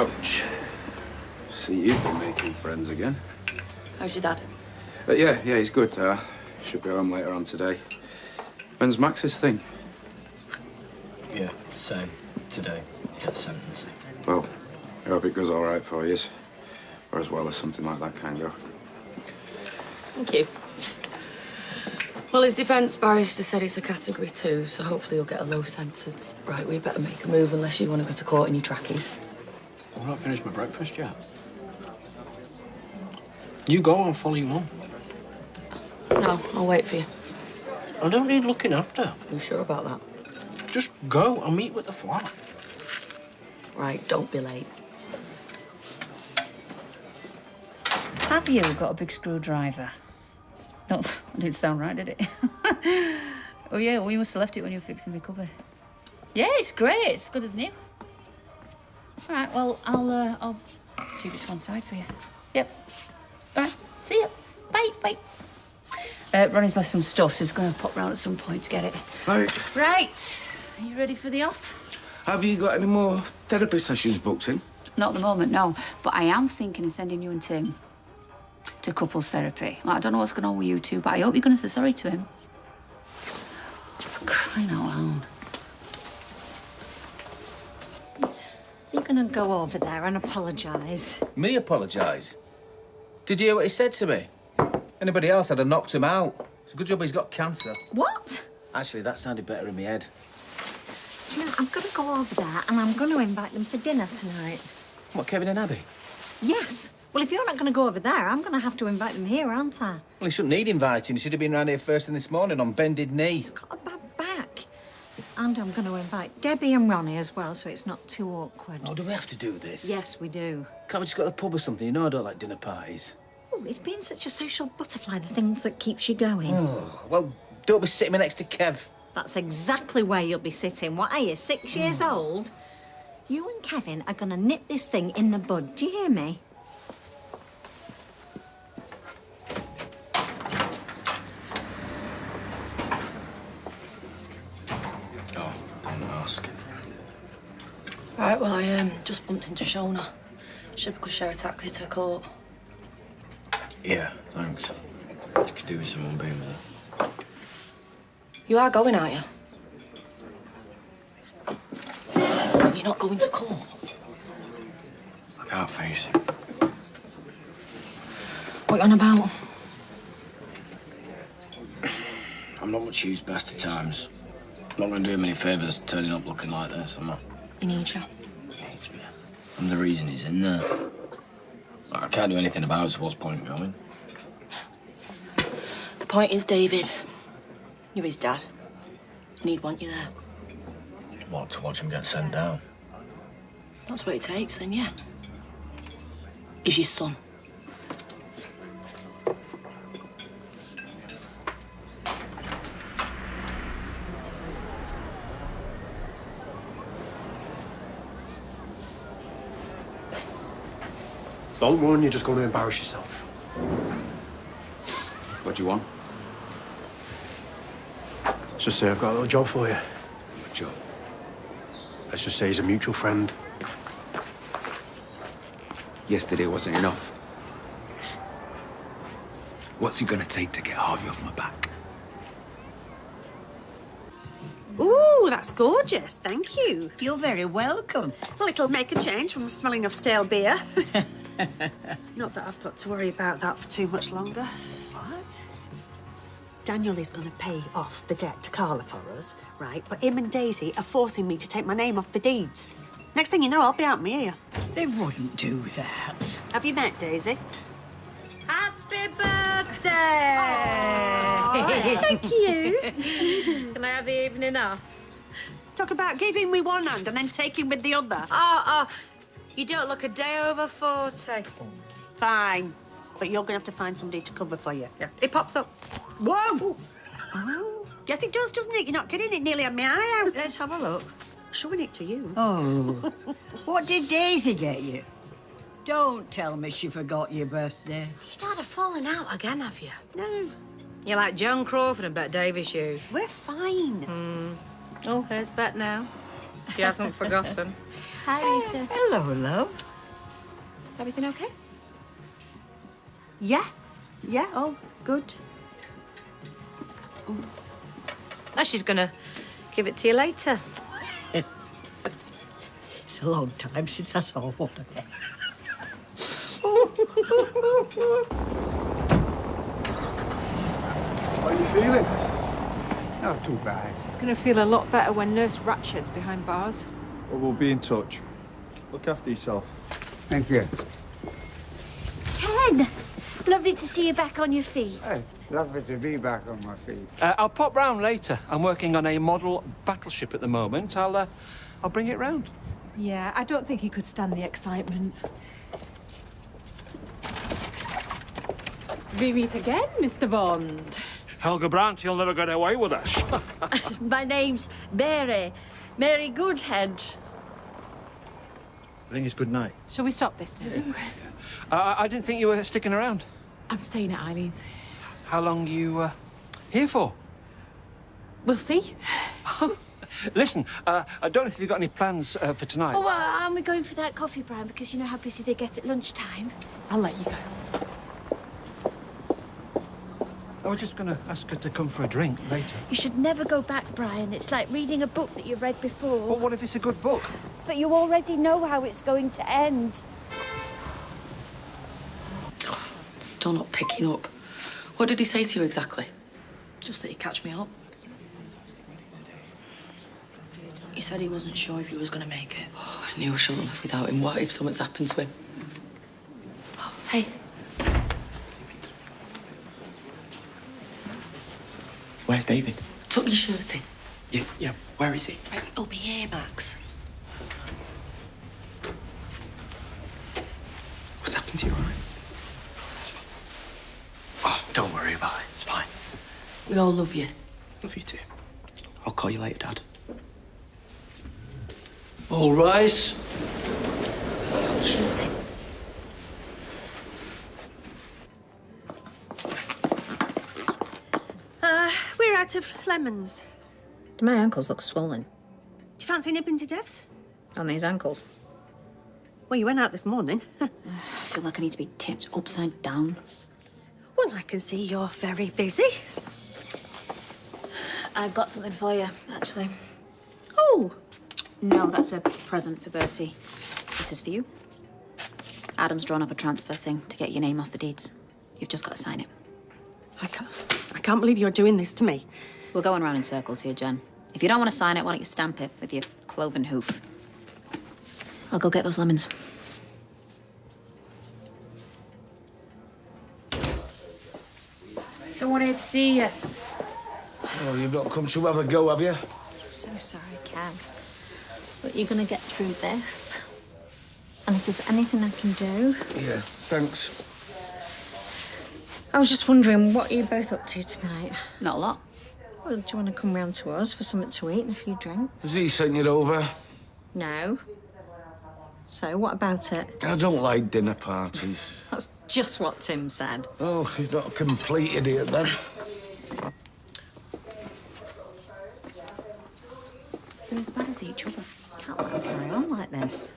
Ouch. See, you've been making friends again. How's your dad? Yeah, he's good. Should be home later on today. When's Max's thing? Yeah, same. Today. Gets sentenced. Well, I hope it goes all right for you. Or as well as something like that can go. Thank you. Well, his defence barrister said it's a Category 2, so hopefully you'll get a low sentence. Right, we better make a move unless you want to go to court in your trackies. I've not finished my breakfast yet. You go, I'll follow you on. No, I'll wait for you. I don't need looking after. You sure about that? Just go, I'll meet you at the flat. Right, don't be late. Have you got a big screwdriver? No, that didn't sound right, did it? Oh, yeah, well, you must have left it when you were fixing the cupboard. Yeah, it's great. It's good as new. All right, well, I'll keep it to one side for you. Yep. All right, see you. Bye. Ronnie's left some stuff, so he's going to pop round at some point to get it. Right. Right. Are you ready for the off? Have you got any more therapy sessions booked in? Not at the moment, no. But I am thinking of sending you and Tim to couples therapy. Like, I don't know what's going on with you two, but I hope you're going to say sorry to him. For crying out loud. You're going to go over there and apologise. Me apologise? Did you hear what he said to me? Anybody else, I'd have knocked him out. It's a good job he's got cancer. What? Actually, that sounded better in my head. Do you know, I'm going to go over there and I'm going to invite them for dinner tonight. What, Kevin and Abby? Yes. Well, if you're not going to go over there, I'm going to have to invite them here, aren't I? Well, he shouldn't need inviting. He should have been round here first thing this morning on bended knee. He's got a bad back. And I'm going to invite Debbie and Ronnie as well, so it's not too awkward. Oh, do we have to do this? Yes, we do. Can't we just go to the pub or something? You know I don't like dinner parties. Oh, it's being such a social butterfly, the things that keeps you going. Oh, well, don't be sitting me next to Kev. That's exactly where you'll be sitting. What are you, 6 years old? You and Kevin are going to nip this thing in the bud. Do you hear me? Oh, don't ask. Right, well, I just bumped into Shona. Should we could share a taxi to court? Yeah, thanks. You could do with someone being with her. You are going, aren't you? You're not going to court? I can't face him. What you on about? I'm not much use best of times. I'm not going to do him any favours turning up looking like this, am I? He needs you. He needs me. I'm the reason he's in there. I can't do anything about it, so what's the point going? The point is, David, you're his dad, and he'd want you there. What, to watch him get sent down? That's what it takes, then, yeah. He's your son. Don't run, you're just going to embarrass yourself. What do you want? Let's just say I've got a little job for you. What job? Let's just say he's a mutual friend. Yesterday wasn't enough. What's it gonna take to get Harvey off my back? Ooh, that's gorgeous. Thank you. You're very welcome. Well, it'll make a change from smelling of stale beer. Not that I've got to worry about that for too much longer. What? Daniel is going to pay off the debt to Carla for us, right? But him and Daisy are forcing me to take my name off the deeds. Next thing you know, I'll be out my ear. They wouldn't do that. Have you met Daisy? Happy birthday! Thank you. Can I have the evening off? Talk about giving with one hand and then taking with the other. Oh, you don't look a day over 40. Fine. But you're going to have to find somebody to cover for you. Yeah, it pops up. Whoa! Oh. Yes, it does, doesn't it? You're not kidding. It nearly had my eye out. Let's have a look. Showing it to you. Oh. What did Daisy get you? Don't tell me she forgot your birthday. You'd had a falling out again, have you? No. You're like Joan Crawford and Bet Davis shoes. We're fine. Oh, here's Bet now. She hasn't forgotten. Hi, Rita. Hello, love. Everything okay? Yeah. Yeah, oh, good. Oh, she's gonna give it to you later. It's a long time since I saw one of them. How are you feeling? Not too bad. It's going to feel a lot better when Nurse Ratchet's behind bars. Well, we'll be in touch. Look after yourself. Thank you. Ken! Lovely to see you back on your feet. Hey, lovely to be back on my feet. I'll pop round later. I'm working on a model battleship at the moment. I'll bring it round. Yeah, I don't think he could stand the excitement. We meet again, Mr. Bond. Helga Brandt, you'll never get away with us. My name's Mary. Mary Goodhead. I think it's good night. Shall we stop this now? I didn't think you were sticking around. I'm staying at Eileen's. How long are you here for? We'll see. Listen, I don't know if you've got any plans for tonight. Oh, aren't we going for that coffee, Brian? Because you know how busy they get at lunchtime. I'll let you go. I was just going to ask her to come for a drink later. You should never go back, Brian. It's like reading a book that you've read before. Well, what if it's a good book? But you already know how it's going to end. Still not picking up. What did he say to you exactly? Just that he'd catch me up. He said he wasn't sure if he was going to make it. Oh, I knew I shouldn't live without him. What if something's happened to him? Oh, hey. Where's David? Tuck your shirt in. Yeah, where is he? Right, he'll be here, Max. What's happened to you, all right? Oh, don't worry about it. It's fine. We all love you. Love you too. I'll call you later, Dad. All rise. Tuck your shirt in. We're out of lemons. My ankles look swollen. Do you fancy nipping to Dev's? On these ankles. Well, you went out this morning. I feel like I need to be tipped upside down. Well, I can see you're very busy. I've got something for you, actually. Oh! No, that's a present for Bertie. This is for you. Adam's drawn up a transfer thing to get your name off the deeds. You've just got to sign it. I can't believe you're doing this to me. We're going round in circles here, Jen. If you don't want to sign it, why don't you stamp it with your cloven hoof? I'll go get those lemons. Someone here to see you. Oh, you've not come to have a go, have you? I'm so sorry, Ken. But you're going to get through this. And if there's anything I can do... Yeah, thanks. I was just wondering, what are you both up to tonight? Not a lot. Well, do you want to come round to us for something to eat and a few drinks? Has he sent you over? No. So, what about it? I don't like dinner parties. That's just what Tim said. Oh, he's not a complete idiot, then. They're as bad as each other. Can't let him carry on like this.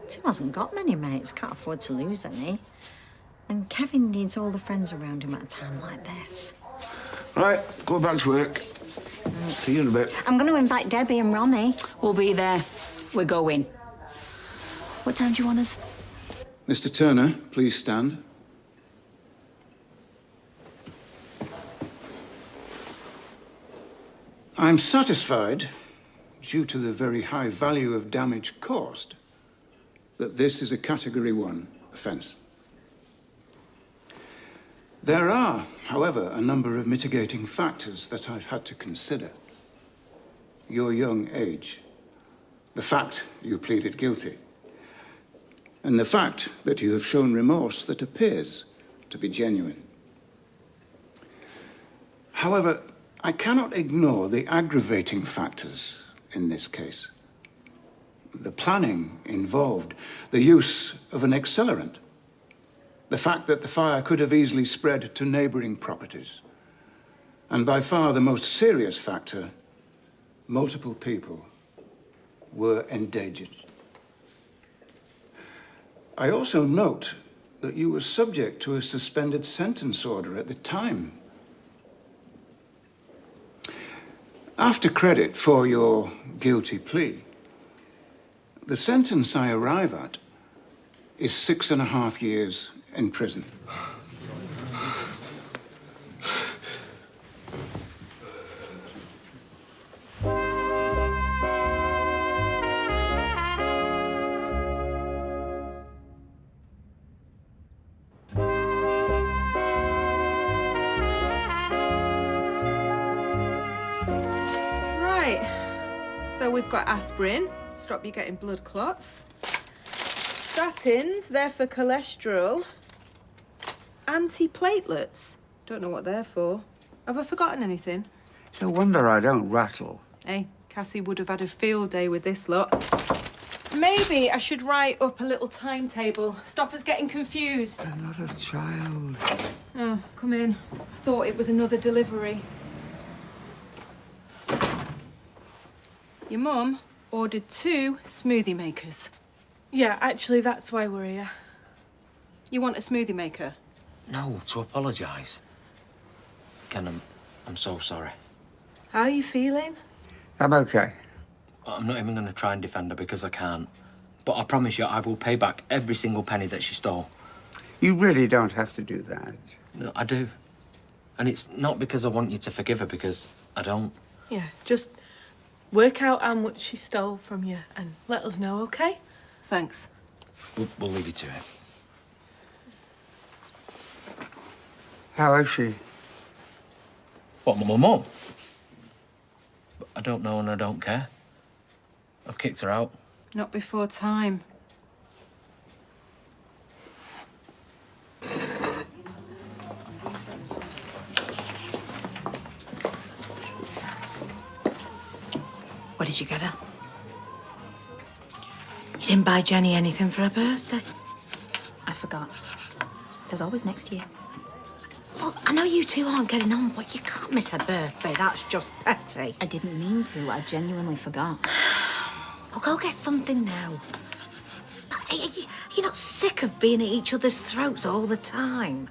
Tim hasn't got many mates, can't afford to lose any. And Kevin needs all the friends around him at a time like this. Right, go back to work. See you in a bit. I'm going to invite Debbie and Ronnie. We'll be there. We're going. What time do you want us? Mr. Turner, please stand. I'm satisfied, due to the very high value of damage caused, that this is a Category 1 offence. There are, however, a number of mitigating factors that I've had to consider. Your young age, the fact you pleaded guilty, and the fact that you have shown remorse that appears to be genuine. However, I cannot ignore the aggravating factors in this case. The planning involved the use of an accelerant. The fact that the fire could have easily spread to neighboring properties. And by far the most serious factor, multiple people were endangered. I also note that you were subject to a suspended sentence order at the time. After credit for your guilty plea, the sentence I arrive at is 6.5 years in prison. Right. So we've got aspirin, stop you getting blood clots. Statins, they're for cholesterol. Antiplatelets, don't know what they're for. Have I forgotten anything? It's no wonder I don't rattle. Hey, Cassie would have had a field day with this lot. Maybe I should write up a little timetable. Stop us getting confused. I'm not a child. Oh, come in. I thought it was another delivery. Your mum ordered 2 smoothie makers. Yeah, actually, that's why we're here. You want a smoothie maker? No, to apologise. Ken, I'm so sorry. How are you feeling? I'm okay. I'm not even going to try and defend her because I can't. But I promise you, I will pay back every single penny that she stole. You really don't have to do that. No, I do. And it's not because I want you to forgive her, because I don't. Yeah, just work out how much she stole from you and let us know, OK? Thanks. We'll leave you to it. How is she? What, my mum? I don't know and I don't care. I've kicked her out. Not before time. What did you get her? You didn't buy Jenny anything for her birthday? I forgot. There's always next year. Well, I know you two aren't getting on, but you can't miss her birthday. That's just petty. I didn't mean to. I genuinely forgot. Well, go get something now. You're not sick of being at each other's throats all the time.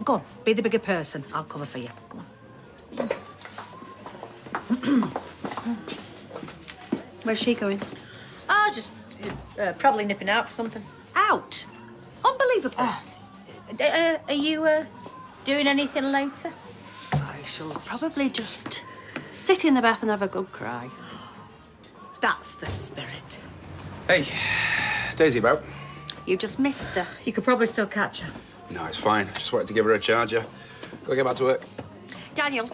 Go on, be the bigger person. I'll cover for you. Go on. Where's she going? Oh, just probably nipping out for something. Out? Unbelievable. Are you doing anything later? I shall probably just sit in the bath and have a good cry. That's the spirit. Hey, Daisy about? You just missed her. You could probably still catch her. No, it's fine. Just wanted to give her a charger. Go get back to work. Daniel.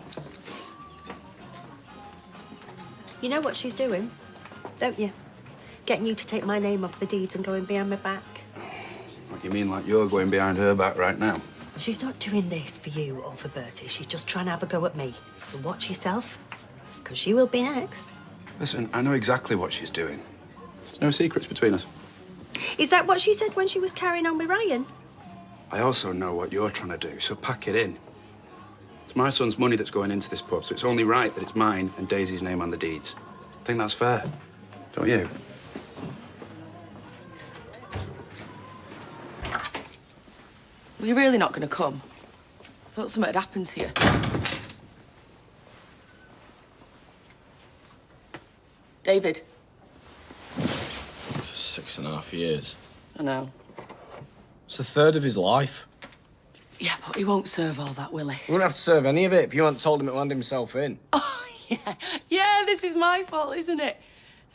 You know what she's doing, don't you? Getting you to take my name off the deeds and going behind my back. What, you mean like you're going behind her back right now? She's not doing this for you or for Bertie. She's just trying to have a go at me. So watch yourself, because she will be next. Listen, I know exactly what she's doing. There's no secrets between us. Is that what she said when she was carrying on with Ryan? I also know what you're trying to do, so pack it in. It's my son's money that's going into this pub, so it's only right that it's mine and Daisy's name on the deeds. I think that's fair, don't you? Were you really not going to come? I thought something had happened to you. David. For 6.5 years. I know. It's a third of his life. Yeah, but he won't serve all that, will he? He wouldn't have to serve any of it if you hadn't told him to land himself in. Oh, yeah. Yeah, this is my fault, isn't it?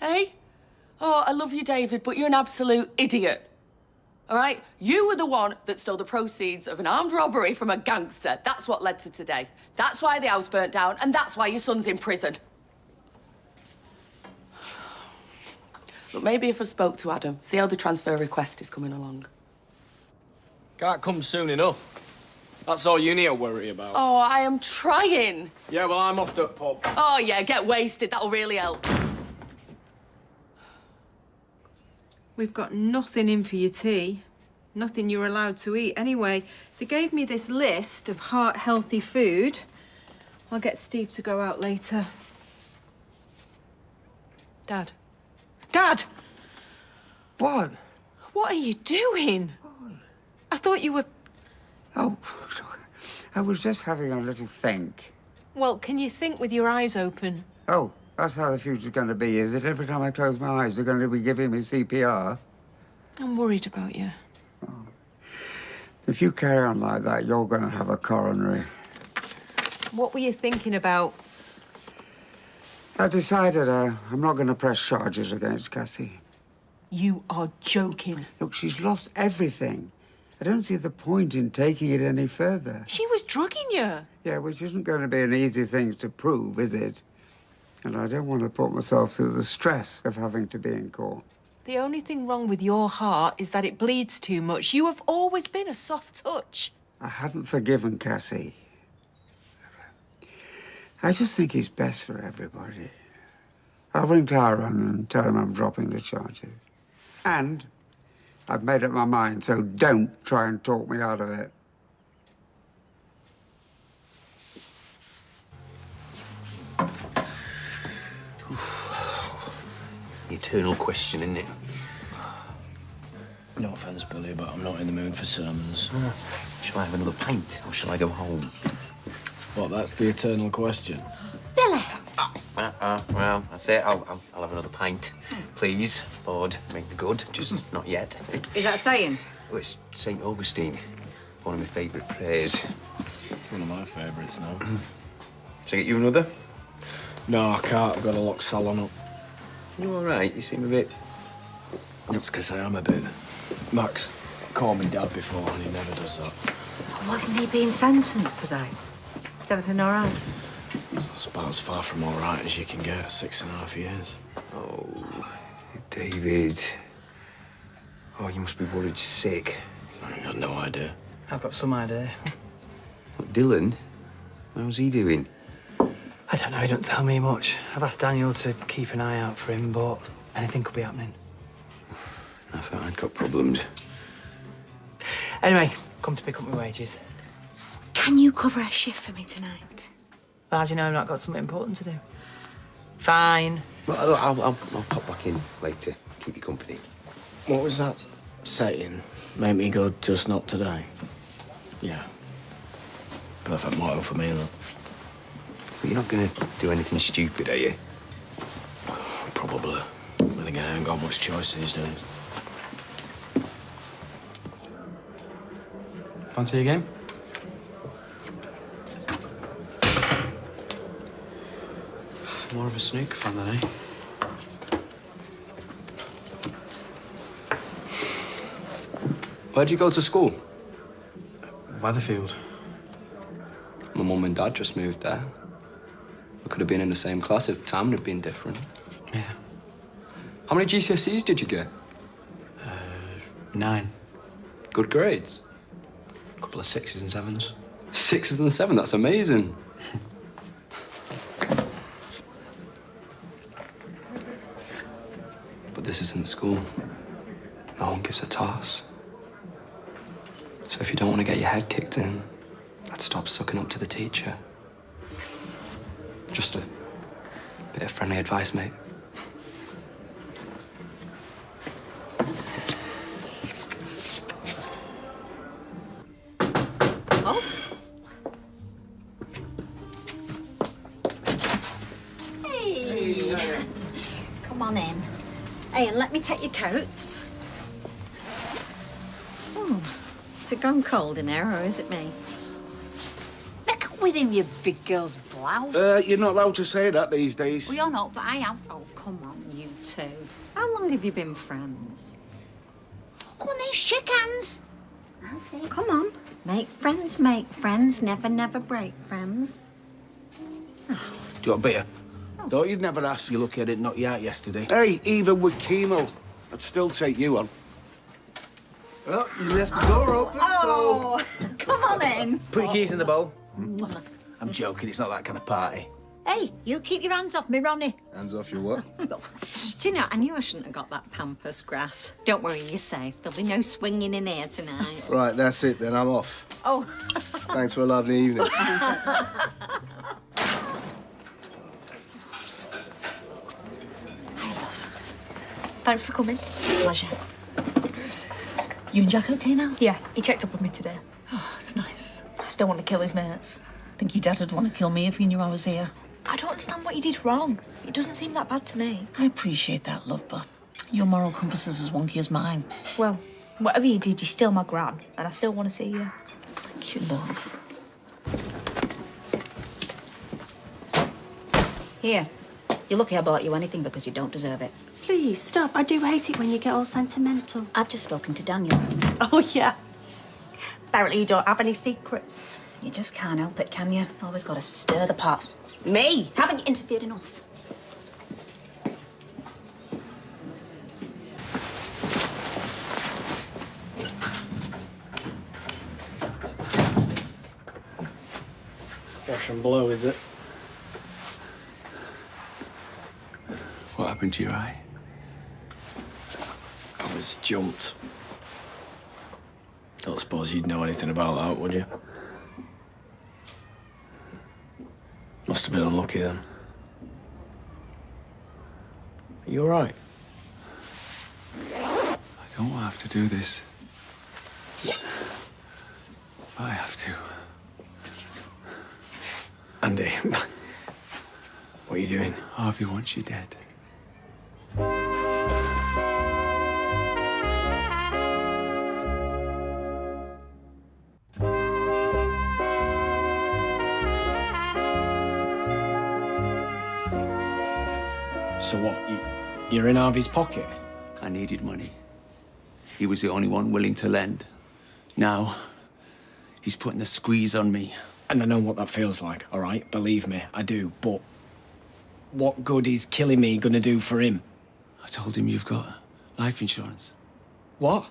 Hey? Oh, I love you, David, but you're an absolute idiot. All right? You were the one that stole the proceeds of an armed robbery from a gangster. That's what led to today. That's why the house burnt down, and that's why your son's in prison. But maybe if I spoke to Adam, see how the transfer request is coming along. Can't come soon enough. That's all you need to worry about. Oh, I am trying. Yeah, well, I'm off to the pub. Oh, yeah, get wasted. That'll really help. We've got nothing in for your tea. Nothing you're allowed to eat. Anyway, they gave me this list of heart-healthy food. I'll get Steve to go out later. Dad. Dad! What? What are you doing? I thought you were... Oh, I was just having a little think. Well, can you think with your eyes open? Oh, that's how the future's going to be, is it? Every time I close my eyes, they're going to be giving me CPR. I'm worried about you. If you carry on like that, you're going to have a coronary. What were you thinking about? I decided I'm not going to press charges against Cassie. You are joking. Look, she's lost everything. I don't see the point in taking it any further. She was drugging you. Yeah, which isn't going to be an easy thing to prove, is it? And I don't want to put myself through the stress of having to be in court. The only thing wrong with your heart is that it bleeds too much. You have always been a soft touch. I haven't forgiven Cassie. I just think it's best for everybody. I'll ring Tyrone and tell him I'm dropping the charges. And I've made up my mind, so don't try and talk me out of it. The eternal question, isn't it? No offence, Billy, but I'm not in the mood for sermons. Shall I have another pint, or shall I go home? What, that's the eternal question? Billy! Well, that's it. I'll have another pint. Please, Lord, make me good. Just not yet. Is that saying? Oh, it's St. Augustine. One of my favourite prayers. It's one of my favourites now. Shall I get you another? No, I can't. I've got to lock Salon up. You all right? You seem a bit... That's because I am a bit. Max called me Dad before, and he never does that. Wasn't he being sentenced today? Is everything all right? It's about as far from all right as you can get. 6.5 years. Oh, David. Oh, you must be worried sick. I ain't got no idea. I've got some idea. What, Dylan? How's he doing? I don't know, he don't tell me much. I've asked Daniel to keep an eye out for him, but anything could be happening. I thought I'd got problems. Anyway, come to pick up my wages. Can you cover a shift for me tonight? How do you know I've not got something important to do? Fine. Well, I'll pop back in later. Keep you company. What was that saying? Make me good, just not today. Yeah. Perfect motto for me, though. But you're not going to do anything stupid, are you? Probably. Then again, I ain't got much choice these days. Fancy a game? More of a snooker fan than eh? Where'd you go to school? Weatherfield. My mum and dad just moved there. We could have been in the same class if timing had been different. Yeah. How many GCSEs did you get? 9. Good grades? A couple of 6s and 7s. 6s and 7s, that's amazing. But this isn't school. No one gives a toss. So if you don't want to get your head kicked in, I'd stop sucking up to the teacher. Just a bit of friendly advice, mate. Oh. Hey. Come on in. Hey, and let me take your coats. Is it gone cold in here, or is it me? Make up with him, you big girl's blouse. You're not allowed to say that these days. Well, you're not, but I am. Oh, come on, you two. How long have you been friends? Go on then, shake hands. That's it. Come on. Make friends, never, never break friends. Do you want a beer? Thought you'd never ask. You lucky I didn't knock you out yesterday. Hey, even with chemo, I'd still take you on. Well, you left the door open, so... Come on in. Put your keys in the bowl. I'm joking. It's not that kind of party. Hey, you keep your hands off me, Ronnie. Hands off your what? Do you know, I knew I shouldn't have got that pampas grass. Don't worry, you're safe. There'll be no swinging in here tonight. Right, that's it then. I'm off. Oh. Thanks for a lovely evening. Thanks for coming. Pleasure. You and Jack okay now? Yeah, he checked up on me today. Oh, it's nice. I still want to kill his mates. Think your dad would want to kill me if he knew I was here. I don't understand what you did wrong. It doesn't seem that bad to me. I appreciate that, love, but your moral compass is as wonky as mine. Well, whatever you did, you're still my gran, and I still want to see you. Thank you, love. Here. You're lucky I bought you anything because you don't deserve it. Please, stop. I do hate it when you get all sentimental. I've just spoken to Daniel. Oh, yeah. Apparently you don't have any secrets. You just can't help it, can you? Always got to stir the pot. Me? Haven't you interfered enough? Wash and blow, is it? What happened to your eye? I was jumped. Don't suppose you'd know anything about that, would you? Must have been unlucky then. Are you all right? I don't have to do this. I have to. Andy, what are you doing? Harvey wants you dead. So what, you're in Harvey's pocket? I needed money. He was the only one willing to lend. Now, he's putting the squeeze on me. And I know what that feels like, all right? Believe me, I do. But what good is killing me gonna do for him? I told him you've got life insurance. What?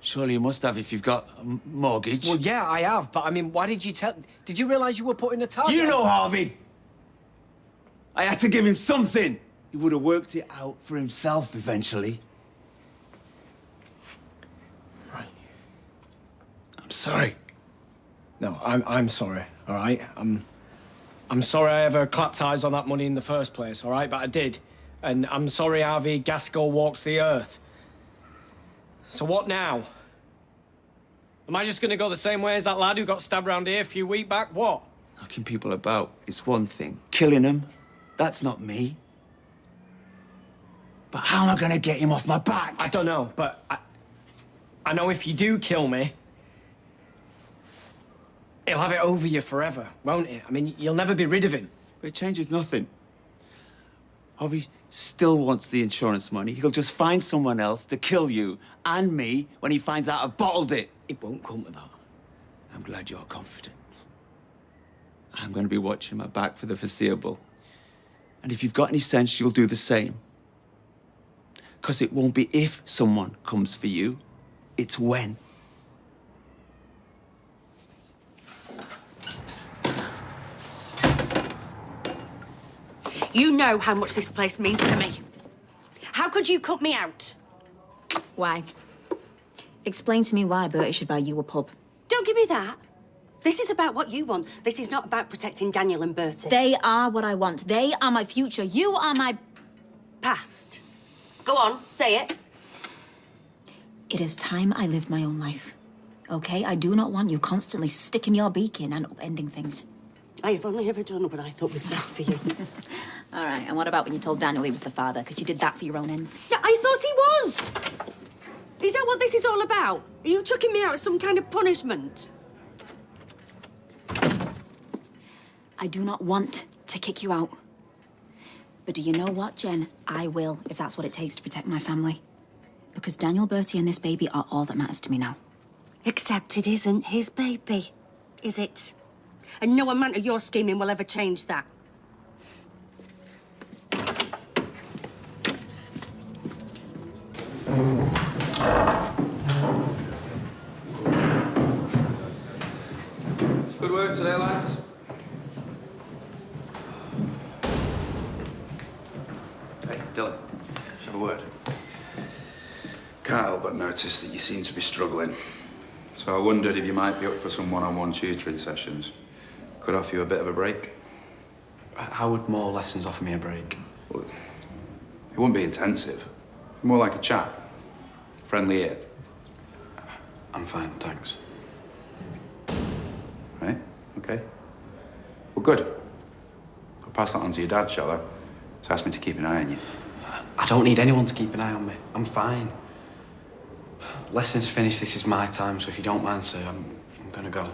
Surely you must have if you've got a mortgage. Well, yeah, I have, but I mean, why did you tell... Did you realise you were putting a target? You know Harvey! I had to give him something. He would have worked it out for himself eventually. Right. I'm sorry. No, I'm sorry, all right? I'm sorry I ever clapped eyes on that money in the first place, all right? But I did. And I'm sorry Harvey Gaskell walks the earth. So what now? Am I just gonna go the same way as that lad who got stabbed round here a few weeks back? What? Knocking people about is one thing. Killing them, that's not me. But how am I gonna get him off my back? I don't know, but I know if you do kill me, he'll have it over you forever, won't it? I mean, you'll never be rid of him. But it changes nothing. Harvey still wants the insurance money. He'll just find someone else to kill you and me when he finds out I've bottled it. It won't come to that. I'm glad you're confident. I'm going to be watching my back for the foreseeable. And if you've got any sense, you'll do the same. Because it won't be if someone comes for you, it's when. You know how much this place means to me. How could you cut me out? Why? Explain to me why Bertie should buy you a pub. Don't give me that. This is about what you want. This is not about protecting Daniel and Bertie. They are what I want. They are my future. You are my... past. Go on, say it. It is time I lived my own life. Okay? I do not want you constantly sticking your beak in and upending things. I have only ever done what I thought was best for you. All right, and what about when you told Daniel he was the father? Because you did that for your own ends. Yeah, I thought he was. Is that what this is all about? Are you chucking me out as some kind of punishment? I do not want to kick you out. But do you know what, Jen? I will, if that's what it takes to protect my family. Because Daniel, Bertie, and this baby are all that matters to me now. Except it isn't his baby, is it? And no amount of your scheming will ever change that. Good work today, lads. Hey, Dylan, let's have a word. Can't help but notice that you seem to be struggling. So I wondered if you might be up for some one-on-one tutoring sessions. Could offer you a bit of a break. How would more lessons offer me a break? Well, it wouldn't be intensive. More like a chat. Friendly ear. I'm fine, thanks. Right, okay. Well, good. I'll pass that on to your dad, shall I? He's asked me to keep an eye on you. I don't need anyone to keep an eye on me. I'm fine. Lesson's finished. This is my time, so if you don't mind, sir, I'm gonna go.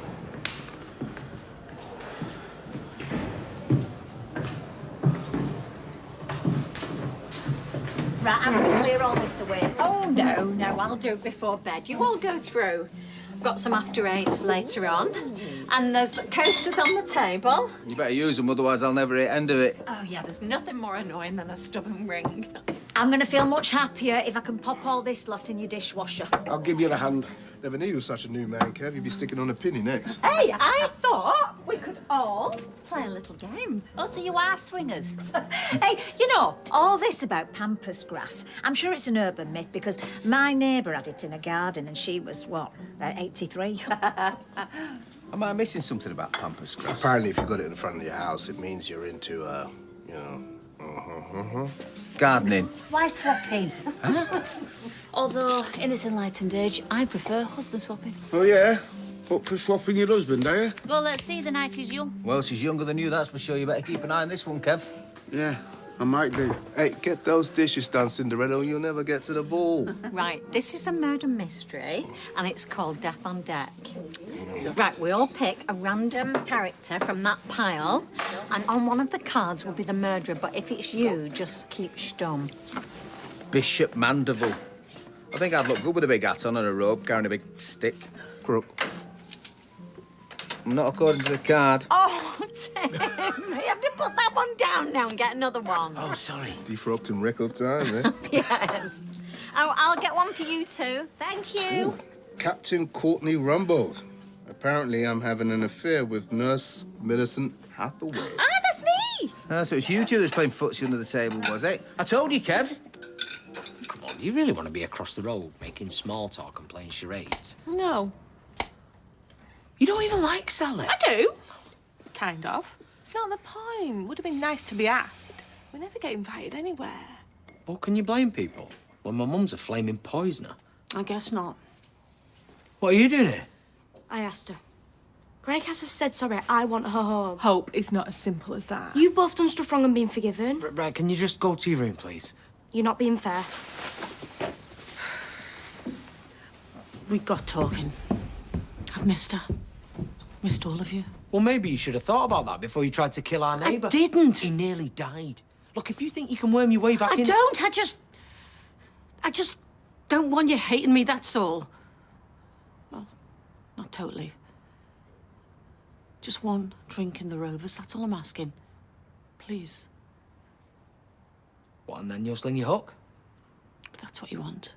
Right, I'm going to clear all this away. Oh, no, I'll do it before bed. You all go through. I've got some after eights later on. And there's coasters on the table. You better use them, otherwise I'll never hit end of it. Oh, yeah, there's nothing more annoying than a stubborn ring. I'm going to feel much happier if I can pop all this lot in your dishwasher. I'll give you a hand. Never knew you were such a new man, Kev. You'd be sticking on a penny next. Hey, I thought we could all play a little game. Oh, so you are swingers? Hey, you know, all this about pampas grass, I'm sure it's an urban myth because my neighbour had it in her garden and she was, what, about 83? Am I missing something about pampas grass? Apparently, if you've got it in front of your house, it means you're into, you know... Gardening. Why swapping? Although, in this enlightened age, I prefer husband swapping. Oh, yeah? Up for swapping your husband, are you? Well, let's see, the night is young. Well, she's younger than you, that's for sure. You better keep an eye on this one, Kev. Yeah, I might do. Hey, get those dishes done, Cinderella, or you'll never get to the ball. Right, this is a murder mystery and it's called Death on Deck. Right, we all pick a random character from that pile and on one of the cards will be the murderer, but if it's you, just keep stum. Bishop Mandeville. I think I'd look good with a big hat on and a robe, carrying a big stick. Crook. Not according to the card. Oh, Tim, you have to put that one down now and get another one. Oh, sorry. Defrocked in record time, eh? Yes. Oh, I'll get one for you too. Thank you. Ooh. Captain Courtney Rumbold. Apparently, I'm having an affair with Nurse Millicent Hathaway. Ah, that's me. So it's you two that's playing footsie under the table, was it? I told you, Kev. Come on, do you really want to be across the road making small talk and playing charades? No. You don't even like Sally. I do. Kind of. It's not the point. Would have been nice to be asked. We never get invited anywhere. Well, can you blame people when my mum's a flaming poisoner? I guess not. What are you doing here? I asked her. Greg has said sorry. I want her home. Hope it's not as simple as that. You've both done stuff wrong and been forgiven. Right, can you just go to your room, please? You're not being fair. We got talking. I've missed her. Missed all of you. Well, maybe you should have thought about that before you tried to kill our neighbour. I didn't. He nearly died. Look, if you think you can worm your way back in... I don't. I just don't want you hating me, that's all. Well, not totally. Just one drink in the Rovers, that's all I'm asking. Please. What, and then you'll sling your hook? If that's what you want.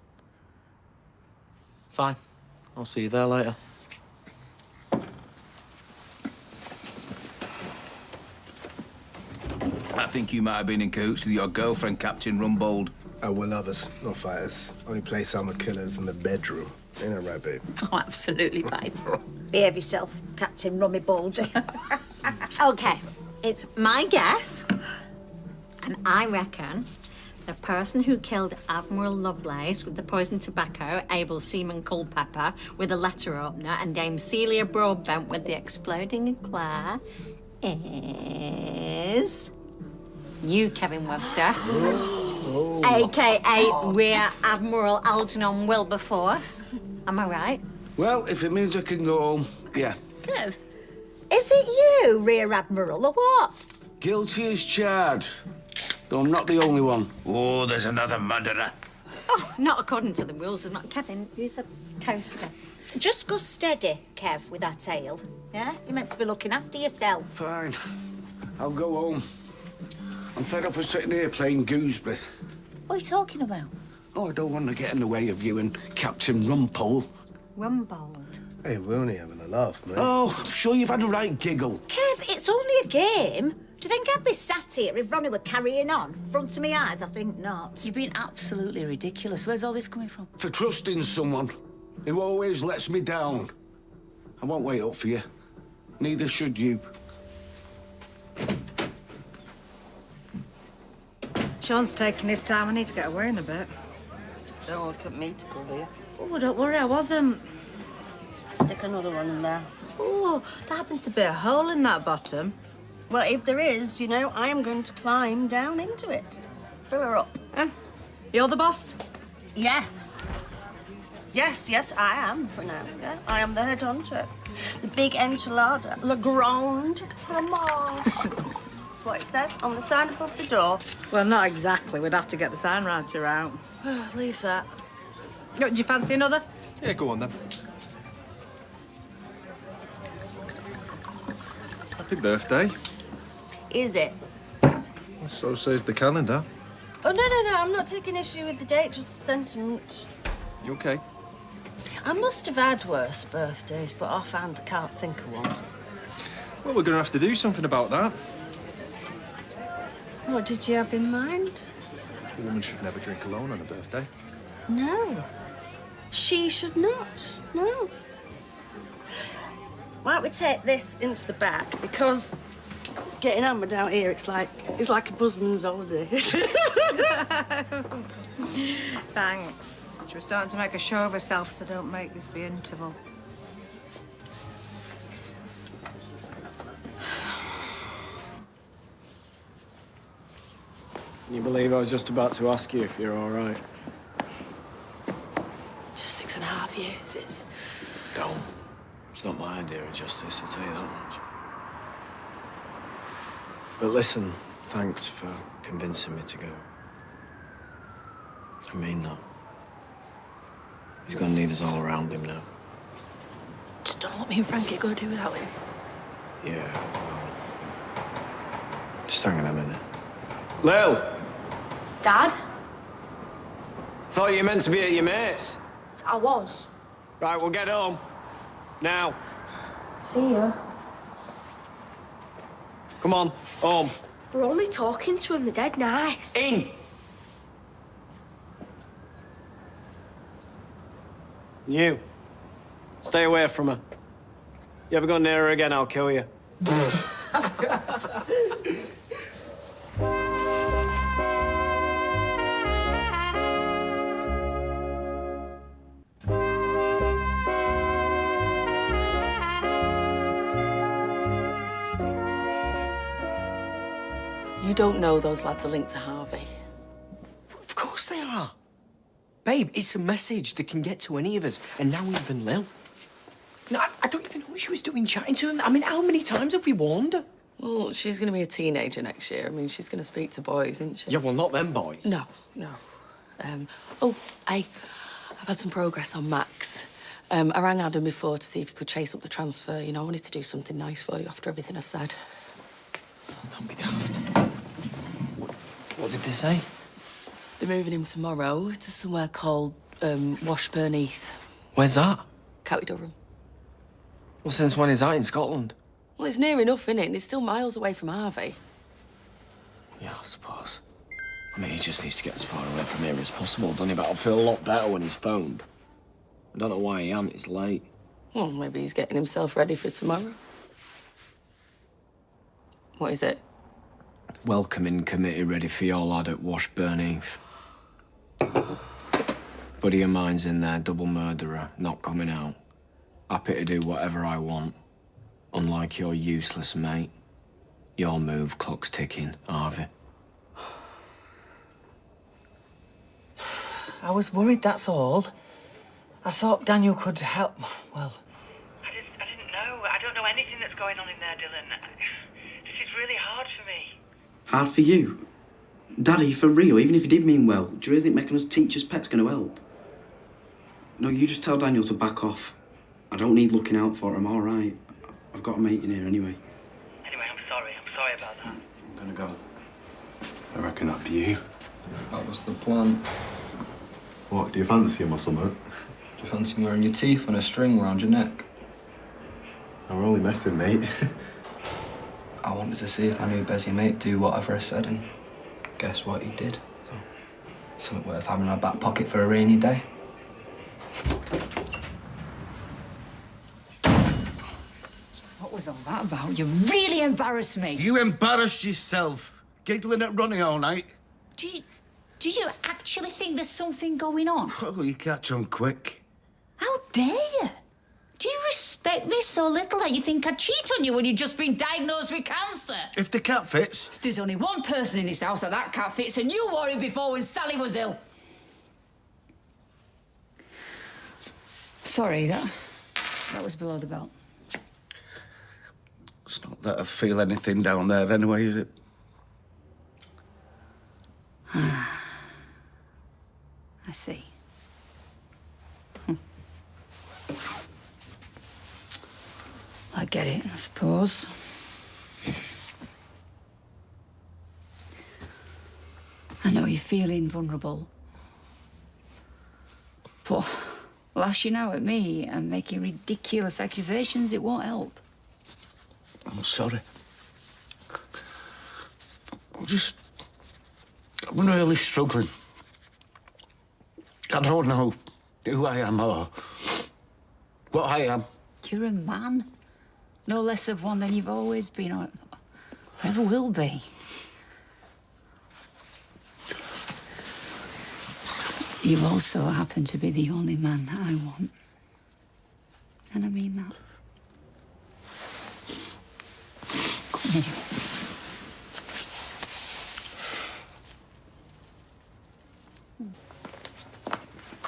Fine. I'll see you there later. I think you might have been in cahoots with your girlfriend, Captain Rumbold. Oh, we're lovers, not fighters. Only play summer killers in the bedroom. Ain't that right, babe? Oh, absolutely, babe. Behave yourself, Captain Rummy Baldy. OK, it's my guess, and I reckon the person who killed Admiral Lovelace with the poisoned tobacco, Abel Seaman Culpepper with a letter opener, and Dame Celia Broadbent with the exploding eclair is... you, Kevin Webster. A.K.A. Rear Admiral Algernon Wilberforce. Am I right? Well, if it means I can go home, yeah. Kev. Is it you, Rear Admiral, or what? Guilty as charged. Though I'm not the only one. Oh, there's another murderer. Oh, not according to the rules. There's not. Kevin, use the coaster. Just go steady, Kev, with that ale. Yeah? You're meant to be looking after yourself. Fine. I'll go home. I'm fed up of sitting here playing gooseberry. What are you talking about? Oh, I don't want to get in the way of you and Captain Rumpole. Rumbold. Hey, we're only having a laugh, mate. Oh, I'm sure you've had a right giggle. Kev, it's only a game. Do you think I'd be sat here if Ronnie were carrying on? Front of my eyes, I think not. You've been absolutely ridiculous. Where's all this coming from? For trusting someone who always lets me down. I won't wait up for you. Neither should you. Sean's taking his time. I need to get away in a bit. Don't look at me to go there. Oh, don't worry, I wasn't. stick another one in there. Oh, there happens to be a hole in that bottom. Well, if there is, you know, I am going to climb down into it. Fill her up. You're the boss? Yes. Yes, I am for now. Yeah, I am the head honcho. The big enchilada, Le Grand Fromage. That's what it says on the sign above the door. Well, not exactly. We'd have to get the sign writer out. Leave that. Do you fancy another? Yeah, go on then. Happy birthday. Is it? Well, so says the calendar. Oh, no, I'm not taking issue with the date, just the sentiment. You okay? I must have had worse birthdays, but offhand I can't think of one. Well, we're going to have to do something about that. What did you have in mind? A woman should never drink alone on a birthday. No. She should not. No. Why don't we take this into the back? Because getting hammered out here, it's like a busman's holiday. Thanks. She was starting to make a show of herself, so don't make this the interval. Can you believe I was just about to ask you if you're all right? Just 6.5 years, it's... Don't. It's not my idea of justice, I'll tell you that much. But listen, thanks for convincing me to go. I mean that. He's gonna need us all around him now. Just don't know what me and Frankie are going to do without him. Yeah. Just hang on a minute. Lil! Dad? Thought you meant to be at your mate's. I was. Right, we'll get home. Now. See ya. Come on, home. We're only talking to him, they're dead nice. In! You. Stay away from her. You ever go near her again, I'll kill you. You don't know those lads are linked to Harvey. Of course they are. Babe, it's a message that can get to any of us, and now even Lil. No, I don't even know what she was doing chatting to him. I mean, how many times have we warned her? Well, she's going to be a teenager next year. I mean, she's going to speak to boys, isn't she? Yeah, well, not them boys. No. I've had some progress on Max. I rang Adam before to see if he could chase up the transfer. You know, I wanted to do something nice for you after everything I said. Don't be daft. What did they say? They're moving him tomorrow to somewhere called Washburn Heath. Where's that? County Durham. Well, since when is that in Scotland? Well, it's near enough, innit? And it's still miles away from Harvey. Yeah, I suppose. I mean, he just needs to get as far away from here as possible, doesn't he? But I'll feel a lot better when he's phoned. I don't know why he ain't. It's late. Well, maybe he's getting himself ready for tomorrow. What is it? Welcoming committee ready for your lad at Washburn Heath. Buddy of mine's in there, double murderer, not coming out. Happy to do whatever I want. Unlike your useless mate. Your move, clock's ticking, Harvey. I was worried, that's all. I thought Daniel could help. Well, I didn't know. I don't know anything that's going on in there, Dylan. This is really hard for me. Hard for you? Daddy, for real, even if he did mean well, do you really think making us teachers' pet's going to help? No, you just tell Daniel to back off. I don't need looking out for him, all right? I've got a mate in here anyway. Anyway, I'm sorry about that. I'm gonna go. I reckon that'd be you. That was the plan. What, do you fancy him or something? Do you fancy wearing your teeth on a string round your neck? I'm only messing, mate. I wanted to see if I knew Bezzy mate do whatever I said, and guess what he did. So, something worth having in our back pocket for a rainy day. What was all that about? You really embarrassed me. You embarrassed yourself, giggling at Ronnie all night. Do you actually think there's something going on? Oh, you catch on quick. How dare you? Do you respect me so little that you think I'd cheat on you when you'd just been diagnosed with cancer? If the cat fits. There's only one person in this house that cat fits, and you wore it before when Sally was ill. Sorry, that was below the belt. It's not that I feel anything down there anyway, is it? I see. I get it, I suppose. I know you're feeling vulnerable. But lashing out at me and making ridiculous accusations, it won't help. I'm sorry. I'm really struggling. I don't know who I am or what I am. You're a man. No less of one than you've always been or ever will be. You also happen to be the only man that I want. And I mean that. Come here.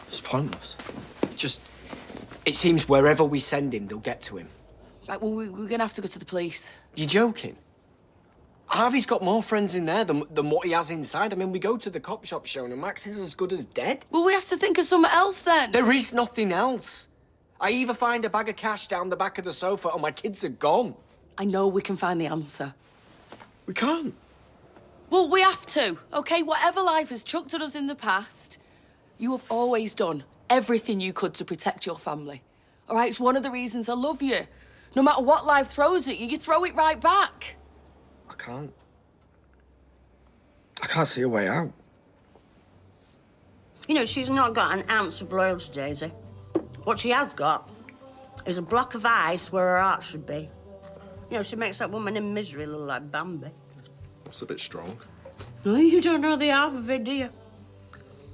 It's pointless. It seems wherever we send him, they'll get to him. Right, well, we're going to have to go to the police. You're joking? Harvey's got more friends in there than what he has inside. I mean, we go to the cop shop show and Max is as good as dead. Well, we have to think of something else then. There is nothing else. I either find a bag of cash down the back of the sofa or my kids are gone. I know we can find the answer. We can't. Well, we have to, OK? Whatever life has chucked at us in the past, you have always done everything you could to protect your family. All right? It's one of the reasons I love you. No matter what life throws at you, you throw it right back. I can't see a way out. You know, she's not got an ounce of loyalty, Daisy. What she has got is a block of ice where her heart should be. You know, she makes that woman in misery look like Bambi. That's a bit strong. No, you don't know the half of it, do you?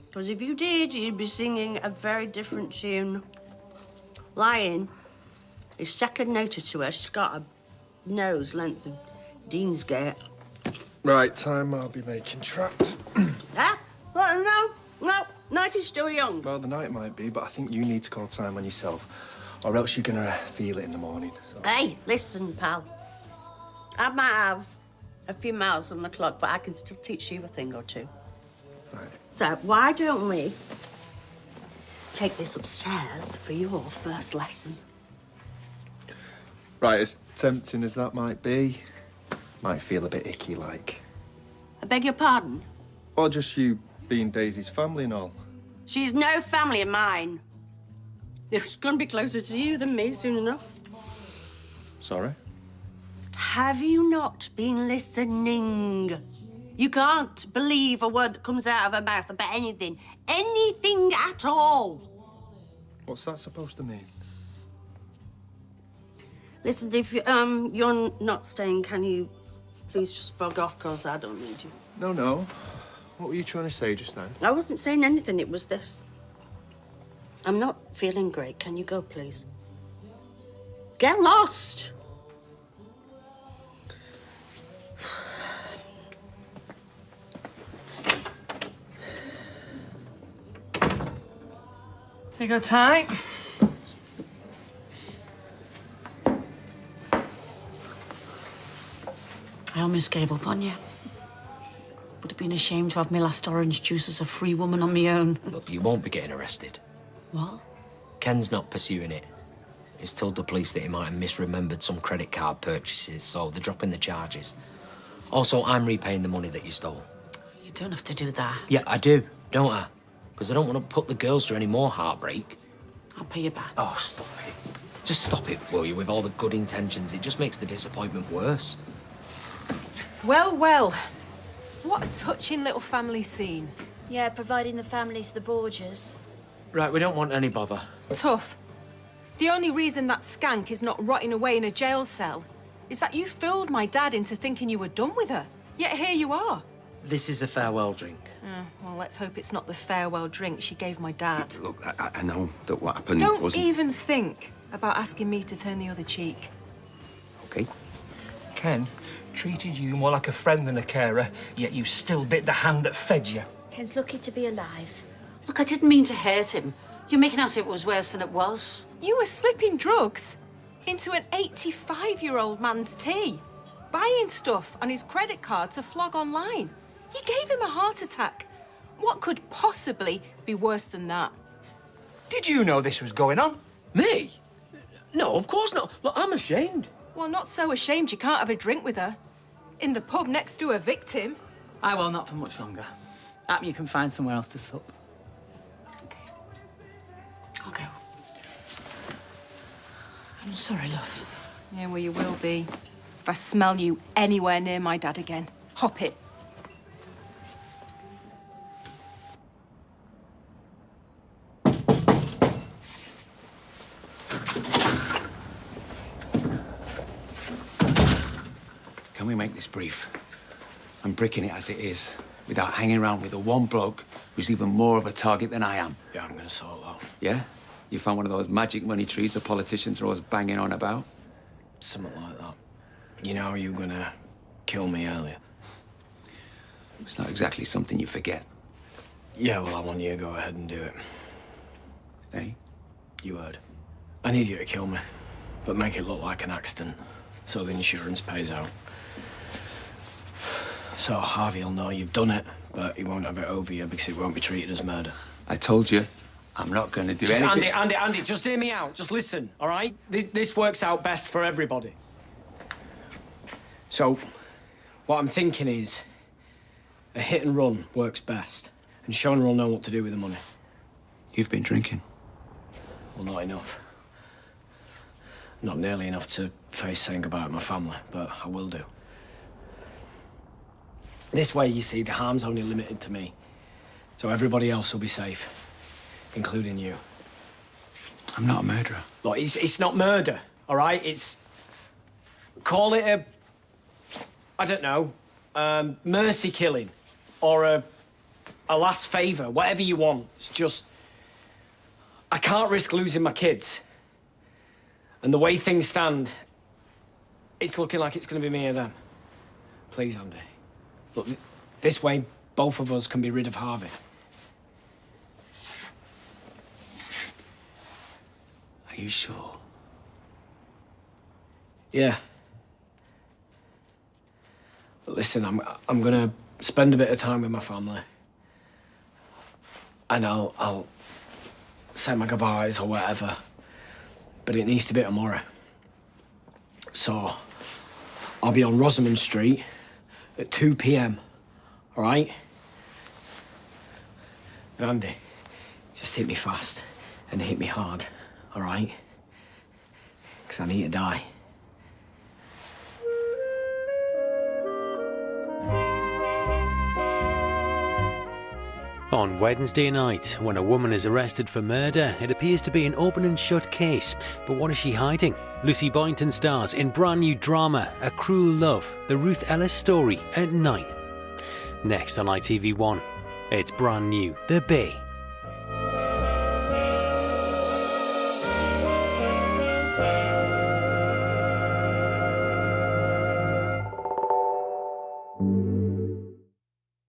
Because if you did, you'd be singing a very different tune. Lying is second nature to her. She's got a nose length of Deansgate. Right, time I'll be making tracks. Ah? Well, no. Night is still young. Well, the night might be, but I think you need to call time on yourself, or else you're gonna feel it in the morning. So. Hey, listen, pal. I might have a few miles on the clock, but I can still teach you a thing or two. Right. So why don't we take this upstairs for your first lesson? Right, as tempting as that might be, might feel a bit icky, like. I beg your pardon? Or just you being Daisy's family and all. She's no family of mine. She's gonna be closer to you than me soon enough. Sorry? Have you not been listening? You can't believe a word that comes out of her mouth about anything. Anything at all. What's that supposed to mean? Listen, if you're not staying, can you please just bug off, because I don't need you. No. What were you trying to say just then? I wasn't saying anything, it was this. I'm not feeling great. Can you go, please? Get lost! You go tight. I almost gave up on you. Would have been ashamed to have my last orange juice as a free woman on my own. Look, you won't be getting arrested. What? Ken's not pursuing it. He's told the police that he might have misremembered some credit card purchases, so they're dropping the charges. Also, I'm repaying the money that you stole. You don't have to do that. Yeah, I do, don't I? Because I don't want to put the girls through any more heartbreak. I'll pay you back. Oh, stop it. Just stop it, will you, with all the good intentions. It just makes the disappointment worse. Well, well. What a touching little family scene. Yeah, providing the family's the Borgias. Right, we don't want any bother. Tough. The only reason that skank is not rotting away in a jail cell is that you fooled my dad into thinking you were done with her. Yet here you are. This is a farewell drink. Well, let's hope it's not the farewell drink she gave my dad. Look, I know that what happened Don't wasn't... even think. about asking me to turn the other cheek. OK. Ken treated you more like a friend than a carer, yet you still bit the hand that fed you. Ken's lucky to be alive. Look, I didn't mean to hurt him. You're making out it was worse than it was. You were slipping drugs into an 85-year-old man's tea, buying stuff on his credit card to flog online. You gave him a heart attack. What could possibly be worse than that? Did you know this was going on? Me? No, of course not. Look, I'm ashamed. Well, not so ashamed you can't have a drink with her. In the pub next to a victim. Aye, well, not for much longer. Happen you can find somewhere else to sup. I'll go. I'm sorry, love. Yeah, well, you will be. If I smell you anywhere near my dad again. Hop it. Can we make this brief? I'm bricking it as it is, without hanging around with the one bloke who's even more of a target than I am. Yeah, I'm gonna sort that. Yeah? You found one of those magic money trees the politicians are always banging on about? Something like that. You know, you were gonna kill me earlier. It's not exactly something you forget. Yeah, well, I want you to go ahead and do it. Eh? You heard. I need you to kill me, but make it look like an accident, so the insurance pays out. So Harvey will know you've done it, but he won't have it over you because it won't be treated as murder. I told you, I'm not going to do anything. Andy, just hear me out. Just listen, all right? This works out best for everybody. So, what I'm thinking is, a hit and run works best, and Shona will know what to do with the money. You've been drinking. Well, not enough. Not nearly enough to face saying goodbye to my family, but I will do. This way, you see, the harm's only limited to me. So everybody else will be safe, including you. I'm not a murderer. Look, it's not murder, all right? It's... Call it a... I don't know, mercy killing. Or a last favour, whatever you want. It's just... I can't risk losing my kids. And the way things stand, it's looking like it's going to be me or them. Please, Andy. Look, this way, both of us can be rid of Harvey. Are you sure? Yeah. But listen, I'm gonna spend a bit of time with my family. And I'll say my goodbyes or whatever. But it needs to be tomorrow. So, I'll be on Rosamond Street at 2 p.m, all right? And Andy, just hit me fast and hit me hard, all right? Because I need to die. On Wednesday night, when a woman is arrested for murder, it appears to be an open and shut case. But what is she hiding? Lucy Boynton stars in brand new drama, A Cruel Love, the Ruth Ellis story at 9. Next on ITV1, it's brand new, The Bay.